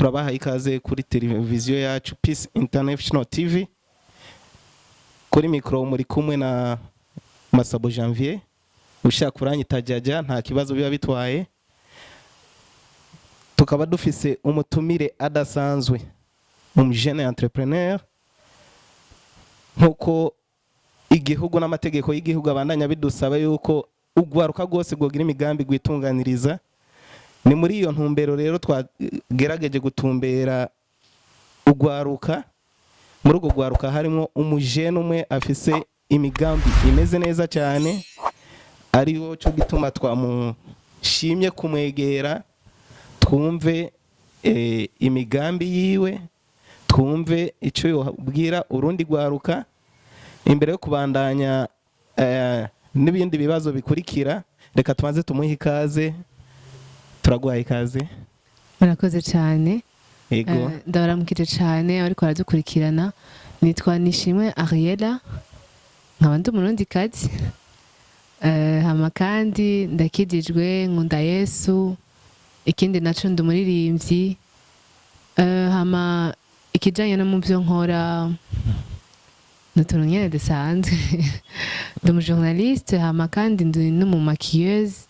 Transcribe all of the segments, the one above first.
turabaha ikaze kuri televiziyo yacu Peace International TV. Kuri mikro muri kumwe na Masabo Janvier. Ushaka kuranyita Jaja nta kibazo biba bitwaye. Tukaba dufise umutumire adasanzwe, jeune entrepreneur, nkuko igihugu n'amategeko y'igihugu abandanya bidusaba yuko ugwaruka rwose gogira imigambi gwitunganiriza. Ni muri iyo ntumbero rero twagerageje gutumbera ugwaruka. Muri ugo gwaruka harimo umujene umwe afise imigambi imeze neza cyane, ariyo cyo gituma twamushimye kumwegera twumve imigambi yiwe, twumve icyo yobwira urundi gwaruka imbere yo kubandanya n'ibindi bibazo bikurikira. Reka tumaze tumuhe ikaze. Turaguha ikaze. Murakoze cyane. Yego. Ndabaramukije cyane ariko aradukurikirana. Nitwa Nishimwe Ariella, nkaba ndi umurundi kazi. Hama kandi ndakijijwe, nkunda Yesu. Ikindi naco ndi umuririmbyi. Hama ikijanye no mu byo nkora n'utuntu nyene dusanzwe. Ndi umujournaliste, hama kandi ndi n'umumaquilleuse.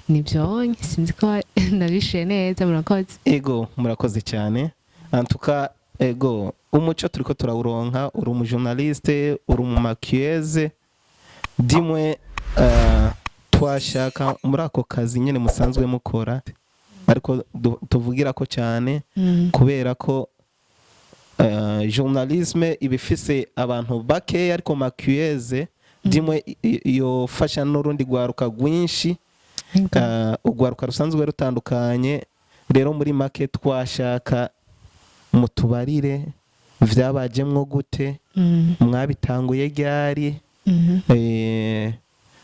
Nibyo sinzi ko nabishe neza. Murakoze. Ego, murakoze cyane. Antuka ego umuco turiko turawuronka, uri umujournaliste, uri umumaquilleuse. Dimwe twashaka muri ako kazi nyene musanzwe mukora, ariko tuvugira ko cyane kubera ko journalisme ibifise abantu bake, ariko maquilleuse dimwe yofasha n'urundi gwaruka rwinshi. Ugwaruka rusanzwe rutandukanye. Rero muri make twashaka mutubarire vyabajemwo gute, mwabitanguye ryari,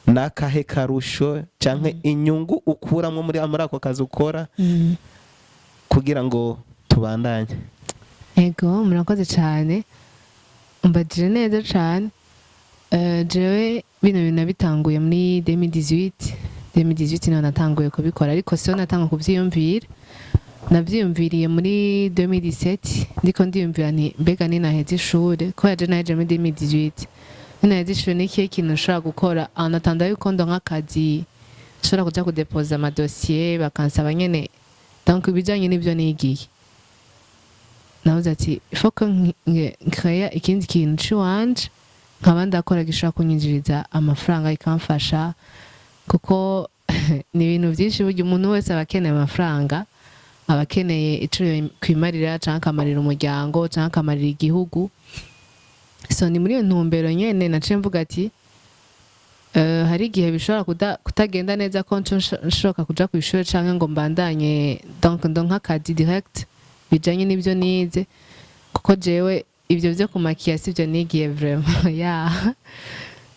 nakahe karusho canke inyungu ukuramwo muri ako kazi ukora, kugira ngo tubandanye. Ego, murakoze cyane. Umbajije neza cyane. Jewe bino bintu nabitanguye muri 2018 niho natanguye kubikora, ariko siyo natanga kuvyiyumvira. Navyiyumviriye muri 2017 ndiko ndiyumvira nti mbega ninaheze ishure, ko yaje naje muri 2018 ninaheze ishure n'ikihe kintu nshobora gukora. Anatanda yuko ndonka akazi nshobora kuja kudepoza amadosiye bakansaba nyene, donc ibijanye n'ivyo nigiye. Navuze ati faut que nkaya ikindi kintu ciwanje nkaba ndakora gishobora kunyinjiriza amafaranga ikamfasha, kuko ni ibintu byinshi burya umuntu wese abakeneye amafaranga, abakeneye ico kwimarira canke akamarira umuryango canke akamarira igihugu. So ni muri iyo ntumbero nyene naciye mvuga ati hari igihe bishobora kutagenda neza ko nshoka kuja ku ishuri canke ngo mbandanye donc ndonka akazi direct bijanye n'ivyo nize, kuko jewe ivyo byo kumakia sivyo nigiye vraiment.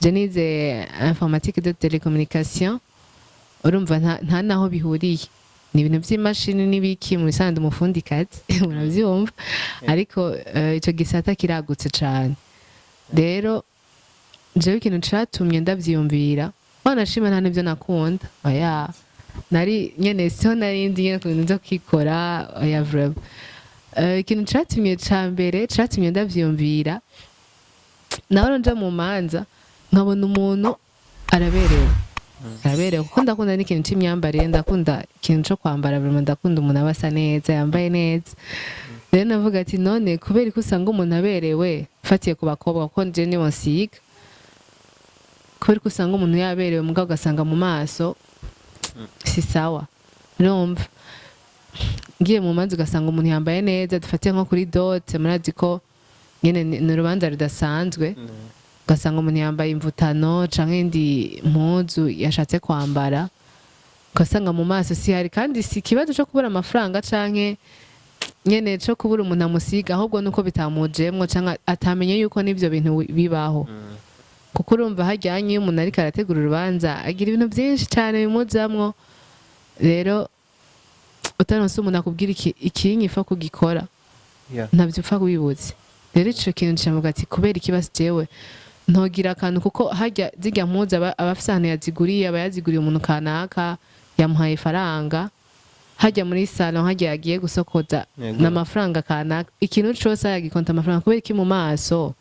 Je nize informatique de télécommunication. Urumva nta naho bihuriye, ni ibintu by'imashini n'ibiki mu bisanzwe umufundi kazi muravyumva, ariko ico gisata kiragutse cyane. Rero jewe ikintu catumye ndavyiyumvira, banashima nta nivyo nakunda. Nari nyene so narindi nyene ku bintu byo kwikora vraiment. Ikintu catumye cambere catumye ndavyiyumvira, naho nje mu manza nkabona umuntu araberewe kuko ndakunda n'ikintu cy'imyambarire, ndakunda ikintu cyo kwambara vraiment, ndakunda umuntu abasa neza yambaye neza. Rero navuga ati none kubera ko usanga umuntu aberewe, fatiye ku bakobwa kuko nje ni wonsiga, kubera ko usanga umuntu yaberewe mugabo ugasanga mu maso si sawa. Urumva ngiye mu manzi ugasanga umuntu yambaye neza, dufatiye nko kuri dote, murazi ko nyene ni urubanza rudasanzwe. Ugasanga umuntu yambaye imvutano canke indi mpuzu yashatse kwambara, ugasanga mu maso si hari, kandi si ikibazo cyo kubura amafaranga canke nyene cyo kubura umuntu amusiga, ahubwo nuko bitamujemwo canke atamenye yuko n'ivyo bintu bibaho. Kuko urumva hajyanye iyo umuntu ariko arategura urubanza agira ibintu byinshi cyane bimuzamwo. Rero utaronse umuntu akubwira ikinyifa kugikora, ntabyo upfa kubibuze. Rero ico kintu cyamuga ati kubera ikibazo jewe ntogira akantu, kuko hajya zijya mpuza abafise ahantu yaziguriye, abayaziguriye umuntu kanaka yamuhaye faranga, hajya muri salon hajya yagiye gusokoza n'amafaranga kanaka ikintu cyose yagikonta amafaranga kubera iki mu maso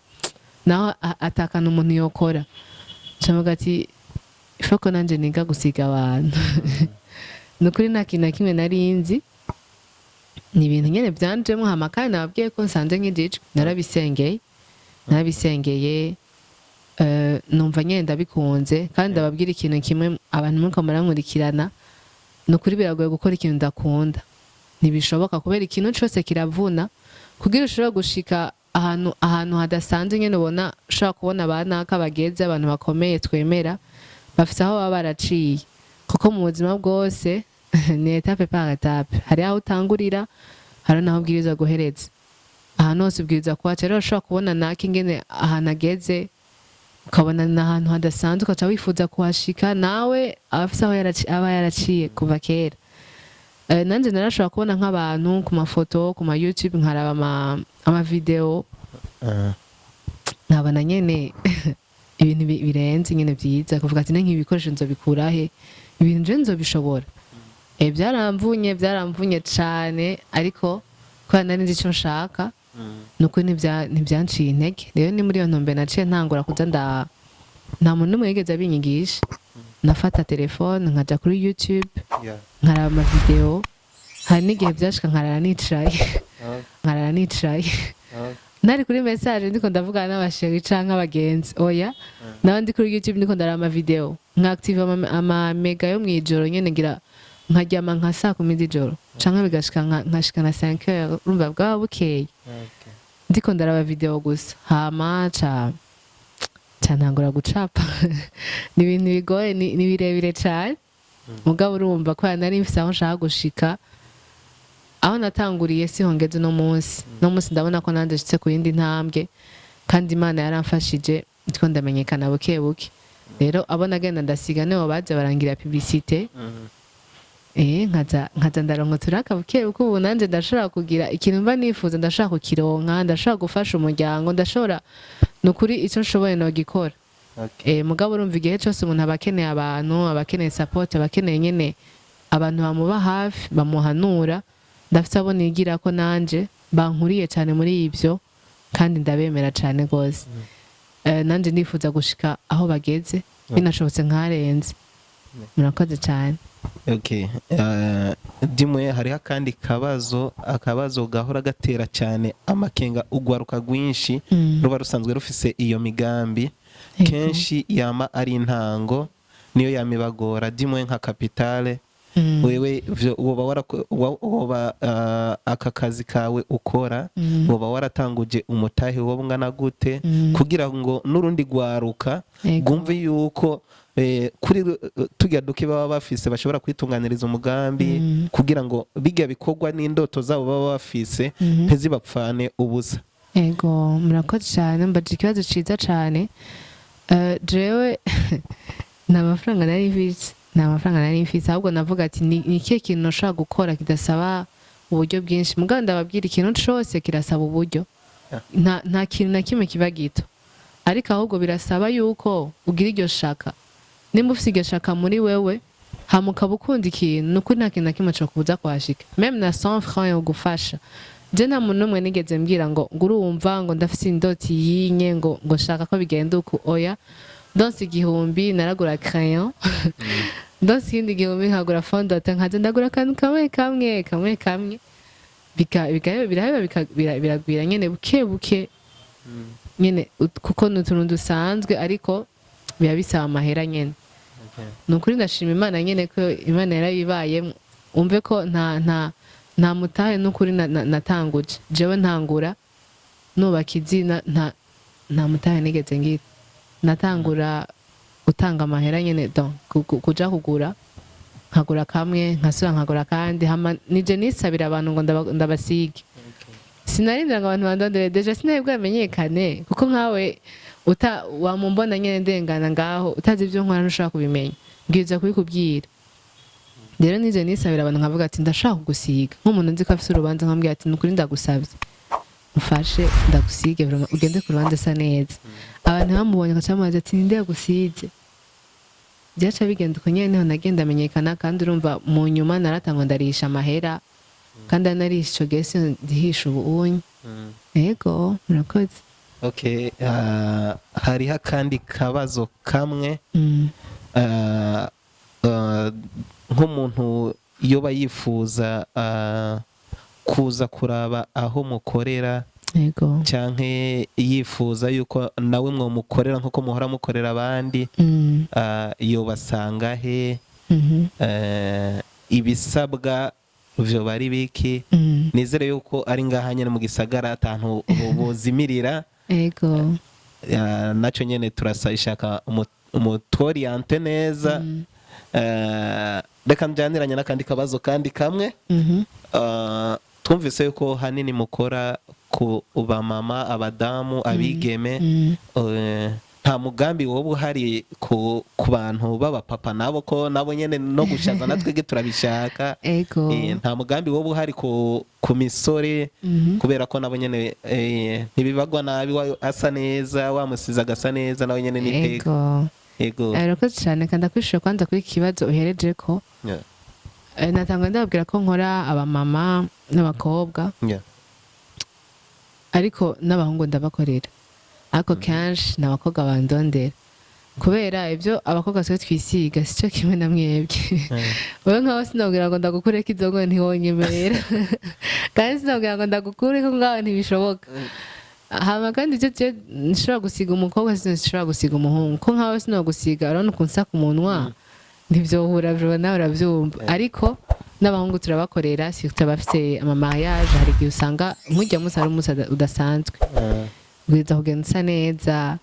naho atakana umuntu yokora cyangwa ati ifako nanje niga gusiga abantu nukuri nta kintu na kimwe narinzi ni ibintu nyene byanjemo hamakana nababwiye ko nsanze nk'ijijwe narabisengeye numva nyene ndabikunze kandi ndababwira ikintu kimwe abantu muriko murankurikirana nukuri biragoye gukora ikintu ndakunda ntibishoboka kubera ikintu cyose kiravuna kugira ushobora gushika ahantu hadasanzwe nyene ubona ushobora kubona abanaka bageze abantu bakomeye twemera bafite aho baba baraciye kuko mu buzima bwose ni etape par etape hari aho utangurira hari naho ubwiriza guhereza ahantu hose ubwiriza kuhaca rero ushobora kubona naka ingene ahantu ageze ukabona n'ahantu hadasanzwe ukaca wifuza kuhashika nawe afite aho aba yaraciye kuva kera nanje narashobora kubona nk'abantu ku mafoto ku ma YouTube nkaraba amavideo nkabona nyene ibintu birenze nyene vyiza kuvuga ati nk'ibi bikoresho nzobikurahe ibintu je nzobishobora byaramvunye cane ariko kwa nari nzi ico nshaka nuko ntibyanciye intege rero ni muri iyo ntombe naciye ntangura kuza nta muntu n'umwe yigeze abinyigisha nafata telefone nkaja kuri YouTube nkaraba amavideo hari n'igihe byashika nkarara nicaye nari kuri message ndiko ndavugana n'abasheri canke abagenzi oya naho ndi kuri YouTube ndiko ndaraba amavideo nka-active ama mega yo mwijoro nyene ngira nkaryama nka saa 10 z'ijoro canke bigashika nkashika na 5 heures urumva bwa bukeye ndiko ndaraba video gusa hama ntangura gucapa ni ibintu bigoye ni birebire cyane mugabo urumva ko nari mfise aho nshaka gushika aho natanguriye si hongeze no munsi ndabona ko nanje nshitse ku yindi ntambwe kandi Imana yaramfashije ndiko ndamenyekana buke buke rero abo nagenda ndasiga nibo baje barangira publicité nkaza ndaronka turaka buke buke ubu nanje ndashobora kugira ikintu mba nifuza ndashobora kukironka ndashobora gufasha umuryango ndashobora nukuri icyo nshoboye no gikora mugabo urumva igihe cyose umuntu abakeneye abantu abakeneye support abakeneye nyene abantu bamuba hafi bamuhanura ndafite abo nigira ko nanje bankuriye cyane muri ibyo kandi ndabemera cyane gose nanje ndifuza gushika aho bageze binashobotse nkarenze murakoze cyane dimwe hariho akandi akabazo gahora gatera cyane amakenga ugwaruka rwinshi ruba rusanzwe rufise iyo migambi kenshi yama ari intango niyo yamibagora dimwe nka kapitale wewe woba aka kazi kawe ukora woba waratanguje umutahe woba ungana gute kugira ngo nurundi gwaruka gumve yuko kuri tujya duke baba bafise bashobora kwitunganiriza umugambi kugira ngo bijya bikorwa n'indoto zabo baba bafise ntizibapfane ubusa ego murakoze cyane mbaje ikibazo ciza cyane jewe n'amafaranga nari mfise ahubwo navuga ati ni ikihe kintu nashaka gukora kidasaba uburyo bwinshi mugabo ndababwira ikintu cyose kirasaba uburyo nta kintu na kimwe kiba gito ariko ahubwo birasaba yuko ugira iryo shaka nimba ufite iryo shaka muri wewe hamuka ukunda ikintu nuko nta kintu na kimwe cyo kubuza kwashika même na 100 francs yo gufasha je nta muntu n'umwe nigeze mbwira ngo urumva ngo ndafite indoti yinye ngo shaka ko bigenda uko oya donse igihumbi naragura crayon donse ikindi igihumbi nkagura fondote nkaza ndagura akantu kamwe biragwira nyene buke nyene kuko n'utuntu dusanzwe ariko biba bisaba amahera nyene nukuri ndashima Imana nyene ko Imana yarabibaye umve ko nta mutahe n'ukuri natanguje jewe ntangura nubaka izina nta mutahe nigeze ngira natangura utanga amahera nyene kuja kugura nkagura kamwe nkasura nkagura kandi nije nisabira abantu ngo ndabasige sinarindira ngo abantu bandondere deja sinabwo amenyekane kuko nkawe wamumbona nyene ndengana ngaho utazi ibyo nkora ntushaka kubimenya bwiza kubikubwira rero nije nisabira abantu nkavuga ati ndashaka kugusiga nk'umuntu nzi ko afite urubanza nkambwira ati nukuri ndagusabye mfashe ndagusige ugende ku rubanza sa neza abantu bamubonye akacamubaza ati ninde yagusize byaca bigenda uko nyene niho nagenda amenyekana kandi urumva mu nyuma naratangwa ndarisha amahera kandi anarisha ico gese ndihisha ubunye yego murakoze. Okay, hariho akandi kabazo kamwe nk'umuntu yoba yifuza kuza kuraba aho mukorera yego canke yifuza yuko nawe mwo mukorera nkuko muhora mukorera abandi yobasanga he? Ibisabwa vyo bari biki? Nizere yuko ari ngaha nyene mu gisagara atantu bozimirira yego naco nyene turashaka umutoriente neza. Reka njyaniranye n'akandi kabazo kandi kamwe. Twumvise yuko hanini mukora ku bamama, abadamu, abigeme. Nta mugambi wowe uhari ku bantu b'abapapa nabo ko nabo nyene no gushaza natwege turabishaka? Ego. Nta mugambi wowe uhari ku misore kubera ko nabo nyene ntibibagwa nabi asa neza wamusiza agasa neza nawe nyene niteka. Ego. Arakoze cyane kandi akwishura kwanza kuri kibazo uhereje ko. Natanga ndababwira ko nkora abamama n'abakobwa. Ariko n'abahungu ndabakorera. Ako kenshi n'abakobwa bandondera kubera ibyo abakobwa twe twisiga sico kimwe na mwebwe. Wowe nkaho sinabwira ngo ndagukureko izo ngo ntiwonyemerera kandi sinabwira ngo ndagukureko ngaho ntibishoboka. Hama kandi ibyo nshobora gusiga umukobwa sinshobora gusiga umuhungu ko nkaho sinagusiga urabona ukunsa ku munwa ntibyohura byo nawe urabyumva. Ariko n'abahungu turabakorera si tutabafite amamariage hari igihe usanga nk'ujya musara umusa udasanzwe bwiza kugenda usa neza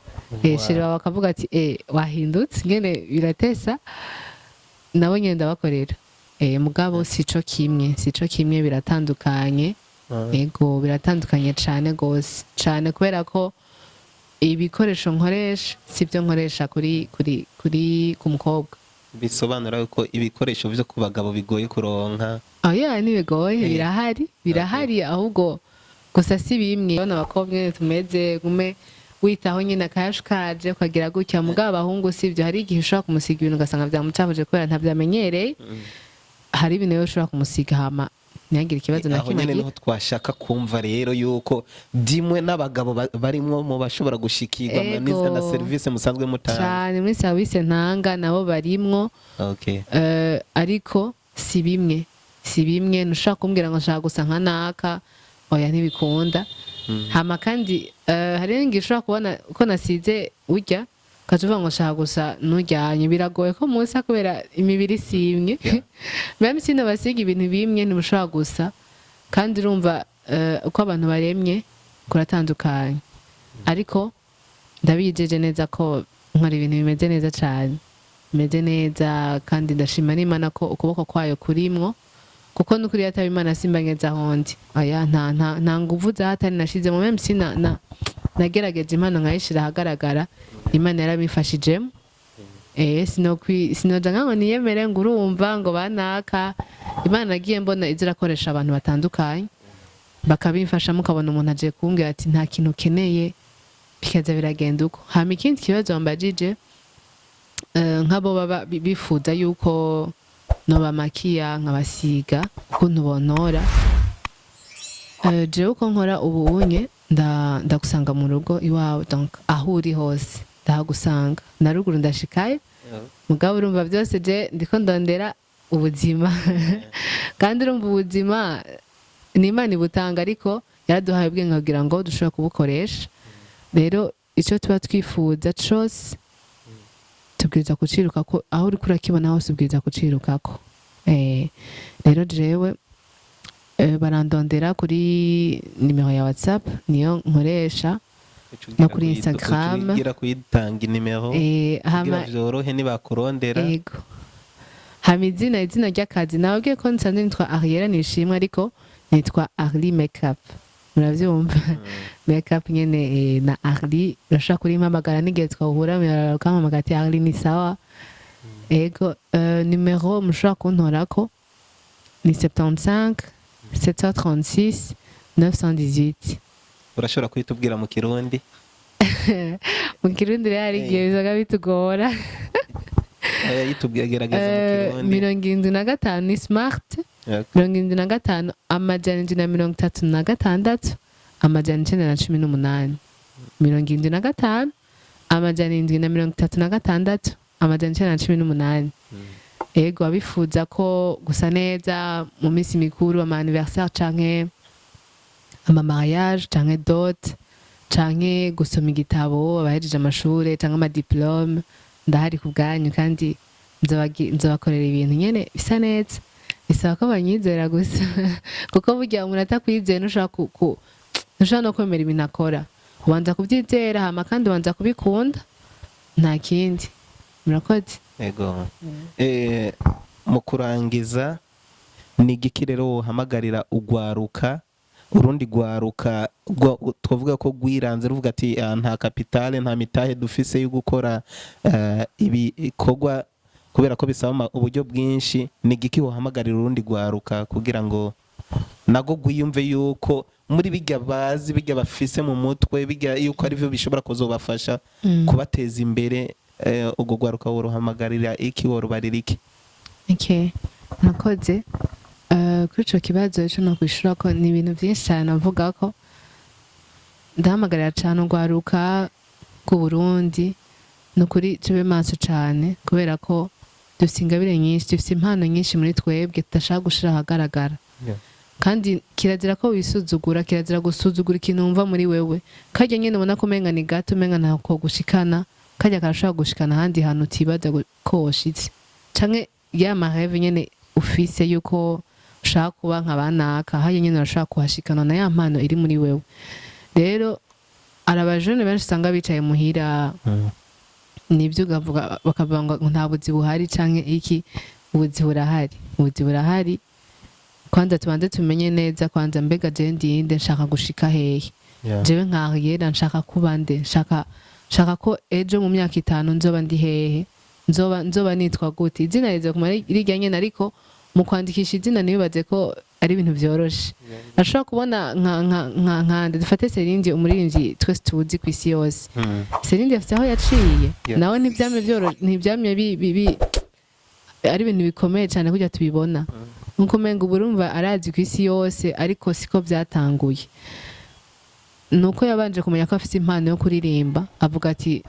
shira bakavuga ati wahindutse ngene biratesa nabo nyene ndabakorera mugabo sico kimwe biratandukanye. Ego biratandukanye cyane gose cyane kubera ko ibikoresho nkoresha sibyo nkoresha kuri ku mukobwa. Bisobanura yuko ibikoresho byo ku bagabo bigoye kuronka? Nibigoye birahari ahubwo gusa si bimwe. Abana bakobwa tumeze gume witaho nyine akayashukaje ukagira gutya mugabo abahungu sibyo. Hari igihe ushobora kumusiga ibintu ugasanga byamucavuje kubera ntabyamenyereye. Hari ibintu ushobora kumusiga hama ntihagire ikibazo na kimwe. Aho nyene niho twashaka kumva rero yuko dimwe n'abagabo barimwo mu bashobora gushikirwa na service musanzwe mutanga cyane muri service ntanga nabo barimwo. Ariko si bimwe ntushaka kumbwira ngo nshaka gusa nka naka oya ntibikunda. Hama kandi hari n'ingi ushobora kubona ko nasize urya kajuva ngo nshaka gusa nujyanye biragoye ko musa kubera imibiri simwe. Même si nabasiga ibintu bimwe ntibushobora gusa kandi urumva uko abantu baremye kuratandukanye. Ariko ndabijeje neza ko nkora ibintu bimeze neza cyane bimeze neza kandi ndashima n'Imana ko ukuboko kwayo kurimwo kuko nukuri yataba Imana simbanyeza hondi aya nta nguvu zahatari nashize mu même si nagerageje impano nkayishira ahagaragara Imana yarabifashijemo. Sinoja nkango niyemere ngo urumva ngo banaka Imana nagiye mbona izirakoresha abantu batandukanye bakabimfasha mukabona umuntu aje kumbwira ati nta kintu ukeneye bikaza biragenda uko. Hama ikindi kibazo wambajije nk'abo baba bifuza yuko noba makiya nkabasiga ukuntu bonora. Jewe uko nkora ubu unye ndagusanga mu rugo iwawe donc aho uri hose ndahagusanga na ruguru ndashikaye mugabo urumva byose je ndiko ndondera ubuzima kandi urumva ubuzima ni Imana ibutanga ariko yaraduhaye ubwenge kugira ngo dushobore kubukoresha. Rero icyo tuba twifuza cyose tubwiza kuciruka ko aho uri kurakibona hose ubwiza kuciruka ko. Rero jewe barandondera kuri nimero ya WhatsApp niyo nkoresha no kuri Instagram kugira kuyitanga nimero kugira byorohe nibakurondera. Yego hama izina ry'akazi nababwiye ko nsanzwe nitwa Ariella nishimwe ariko nitwa Ariella MakeUp muravyumva. Makeup nyene na Ariella urashaka kuri mpamagara n'igihe twahura mukamamagara ati Ariella ni sawa. Ego nimero mushaka kuntorako ni 75 736 918. Urashobora kwitubwira mu Kirundi? Mu Kirundi rero hari igihe bizaga bitugora yitubwiye gerageza mu kirundi 75 ni smart, 75 amajana 736 amajana 918, 75 amajana 736 amajana 918. Ego abifuza ko gusa neza mu minsi mikuru ama anniversaire canke ama mariage canke dot canke gusoma igitabo abahejeje amashure canke ama diplome, ndahari ku bwanyu kandi nzobakorera ibintu nyene bisa neza. Bisaba ko banyizera gusa kuko burya umuntu atakwizeye ntushobora no kwemera ibintu akora, ubanza kubyizera hama kandi ubanza kubikunda, nta kindi. Murakoze. Ego mu kurangiza ni igiki rero wohamagarira ugwaruka, urundi gwaruka twavuga ko gwiranze ruvuga ati nta kapitale nta mitahe dufise yo gukora ibikorwa kubera ko bisaba uburyo bwinshi, ni igiki wohamagarira urundi gwaruka kugira ngo nago gwiyumve yuko muri bijya bazi bijya bafise mu mutwe bijya yuko ari byo bishobora kuzobafasha kubateza imbere? Ubwo gwaruka worohamagarira iki, worubarira iki? Okay, nakoze kuri ico kibazo cyo no kwishura ko ni ibintu byinshi cyane avuga ko ndahamagarira cyane ugwaruka ku Burundi no kuri tube maso cyane kubera ko dufite ingabire nyinshi, dufite impano nyinshi muri twebwe tudashaka gushira ahagaragara. Kandi kirazira ko wisuzugura, kirazira gusuzugura ikintu wumva muri wewe kajya nyene ubona ko umenga ni gato, umenga ntako gushikana, kajya karashaka gushikana ahandi hantu utibaza ko woshitse canke ya maheve nyene ufise yuko ushaka kuba nk'abanaka, hajya nyene urashaka kuhashikana na ya mpano iri muri wewe. Rero arabajene benshi usanga bicaye muhira nibyo ugavuga bakavuga ngo nta buzi buhari canke iki. Ubuzi burahari, kwanza tubanze tumenye neza kwanza mbega je ndinde, nshaka gushika hehe? Jewe nka Ariella nshaka kuba nde? Nshaka ko ejo mu myaka 5 nzoba ndi hehe? Nzoba nitwa gute? Izina rize kumara rirya nyene, ariko mu kwandikisha izina nibaze ko ari ibintu vyoroshe. Ashobora kubona nka dufate Serindi umuririmbyi twese tuzi ku isi yose. Serindi afite aho yaciye, nawe ntibyamye bibi ari ibintu bikomeye cyane kujya tubibona. Nkuko menga uburumva arazi ku isi yose, ariko siko byatanguye. Nuko yabanje kumenya ko afite impano yo kuririmba, avuga ati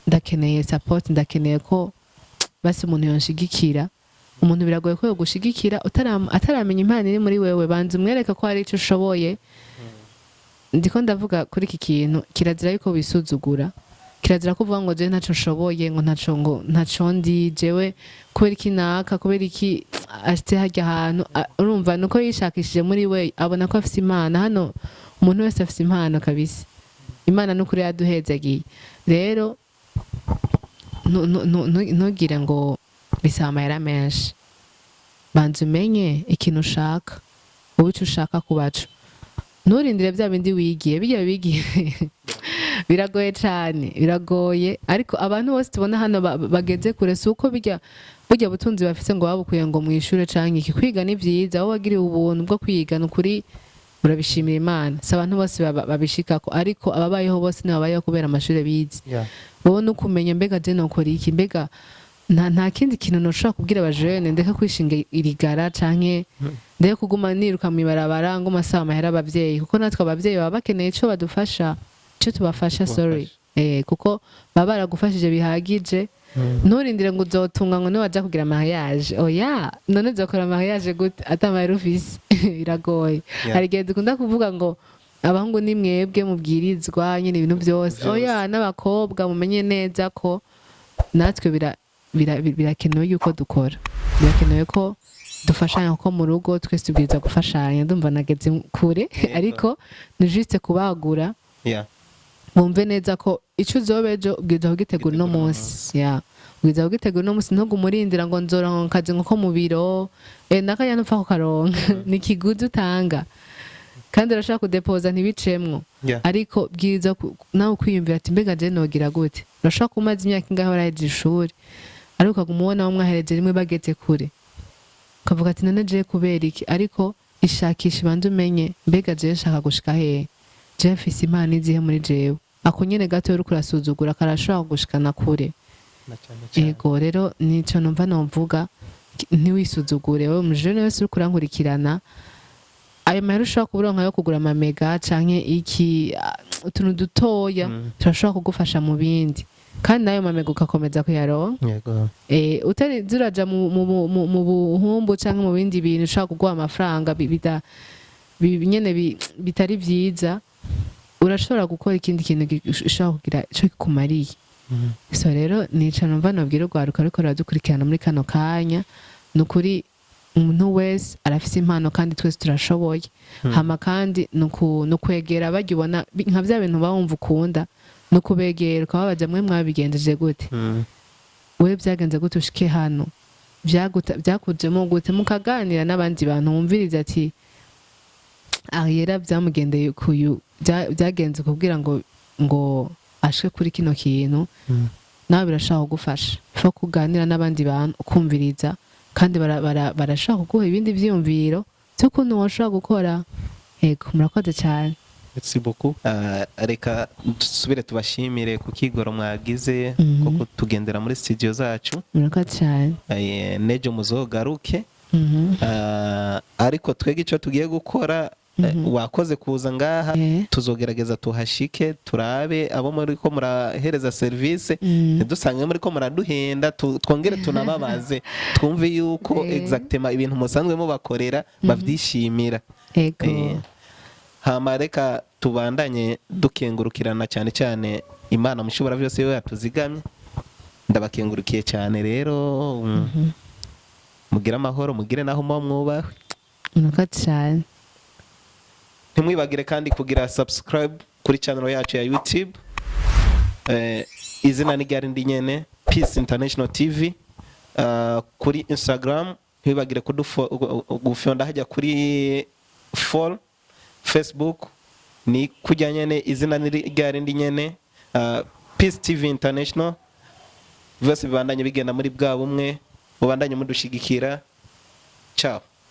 ndakeneye support, ndakeneye ko basi umuntu yonshigikira. Umuntu biragoye ko yogushigikira ataramenya impano iri muri wewe, banze umwereka ko hari ico ushoboye. Ndiko ndavuga kuri iki kintu, kirazira yuko wisuzugura, kirazira kuvuga ngo je ntaco nshoboye, ngo ntaco ndi jewe kubera iki naka, kubera iki ashite hajya ahantu. Urumva nuko yishakishije muri we, abona ko afite impano. Hano umuntu wese afite impano kabisa, imana n'ukuri yaduhezagiye. Rero ntugire ngo bisaba amahera menshi, banza umenye ikintu ushaka, wowe icyo ushaka kubaco. Nturindire bya bindi wigiye, bijya bigiye biragoye cyane, biragoye. Ariko abantu bose tubona hano bageze kure, si uko burya butunzi bafite ngo babukuye ngo mu ishure canke iki. Kwiga ni vyiza, aho wagiriye ubuntu bwo kwiga n'ukuri urabishimira Imana. Si abantu bose babishikako, ariko ababayeho bose ntibabayeho kubera amashure bize. Wowe nukumenya mbega je nokora iki, mbega nta kindi kintu noshobora kubwira abajene, ndeka kwishinga irigara canke ndeka kuguma niruka mw'ibarabara ngo masaba amahera abavyeyi, kuko natwe abavyeyi baba bakeneye ico badufasha, ico tubafasha kuko baba baragufashije bihagije. Nturindire ngo uzotunga ngo niwaja kugira mariage. Oya, none uzokora mariage gute atamahera ufise? Biragoye. Hari igihe dukunda kuvuga ngo abahungu ni mwebwe mubwirizwa nyine ibintu byose. Oya, n'abakobwa mumenye neza ko natwe birakenewe yuko dukora, birakenewe ko dufashanya, kuko mu rugo twese tubwirizwa gufashanya. Ndumva nageze kure, ariko ni juste kubagura. Bumve neza ko icyo uzobejo ubwirizwa kugitegura no munsi. Ubwirizwa kugitegura no munsi, ntugu murindira ngo nzoronka akazi nko mu biro nakanya ntupfa kukaronka. Ni ikiguzi utanga kandi urashaka kudepoza ntibicemwo. Ariko bwiza nawe kwiyumvira ati mbega je nogira gute. Urashaka kumaza imyaka ingahe warahejeje ishuri, ariko ukagumubona wo mwahereje rimwe bageze kure, ukavuga ati none je kubera iki? Ariko ishakisha ibanze umenye mbega je nshaka gushika hehe, je mfise impano izihe muri jewe. Ako nyene gato uriko urasuzugura karashobora gushikana kure. yego rero nico numva novuga ntiwisuzugure wowe mujene wese uri kurankurikirana ayo mahera ushobora kuburonka yo kugura amamega canke iki utuntu dutoya turashobora kugufasha mu bindi kandi nayo mamega ugakomeza kuyaronka yego utari ziraja mu buhumbu canke mu bindi bintu ushobora kuguha amafaranga nyene bitari vyiza urashobora gukora ikindi kintu ushobora kugira ico kikumariye so rero nica numva nobwira urwaruka ariko ruradukurikirana muri kano kanya nukuri umuntu wese arafise impano kandi twese turashoboye hama kandi nukwegera barya ubona nka vya bintu bawumva ukunda nukubegera ukababaza mwe mwabigenjeje gute wewe vyagenze gute ushike hano vyakujemo gute mukaganira n'abandi bantu wumviriza ati Ariella vyamugendeye kuyu vyagenze kubwira ngo ashike kuri kino kintu nawe birashaka kugufasha fo kuganira n'abandi bantu ukumviriza kandi barashaka kuguha ibindi vyiyumviro by'ukuntu washobora gukora yego murakoze cyane merci beaucoup reka dusubire tubashimire ku kigoro mwagize kuko tugendera muri studio zacu murakoze cyane nejo muzogaruke ariko twege ico tugiye gukora wakoze kuza ngaha tuzogerageza tuhashike turabe abo muri ko murahereza service ntidusange muri ko muraduhenda twongere tunababaze twumve yuko exactement ibintu musanzwe mubakorera bavyishimira hama reka tubandanye dukengurukirana cyane cyane Imana mushobora byose yo yatuzigamye ndabakengurukiye cyane rero mugira amahoro mugire naho mwubahe cyane ntimwibagire kandi kugira subscribe kuri channel yacu ya YouTube izina ni Garindi nyene Peace International TV kuri Instagram ntimwibagire gufyonda hajya kuri follow Facebook ni kujya nyene izina ni Garindi nyene Peace TV International bose bibandanye bigenda muri bwa bumwe mubandanye mudushigikira ciao